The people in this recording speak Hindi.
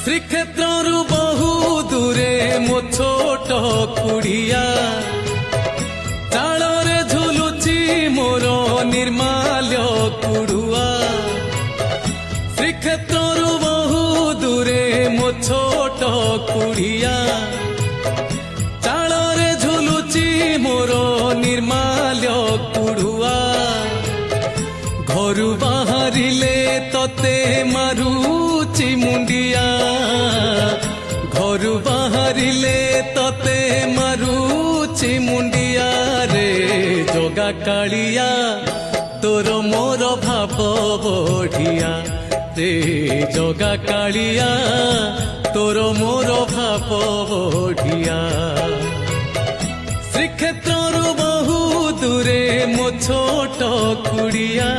श्रीक्षेत्रु बहु दूरे मो छोट कुड़िया चाଳରେ झुलुची मोर निर्माल्य कुड़ुआ श्रीक्षेत्रु बहु दूरे मो छोट कुड़िया चाଳରେ झुलुची मोर निर्माल्य कुड़ुआ घरु बाहरिले तते मारुची मुंडिया घरु बाहरिले तते मारुची मुंडिया रे जोगा कालिया तोर मोर भाव बढ़िया रे जोगा कालिया तोर मोर भाव बढ़िया श्रीक्षेत्रु बहु दूरे मो छोट कुड़िया।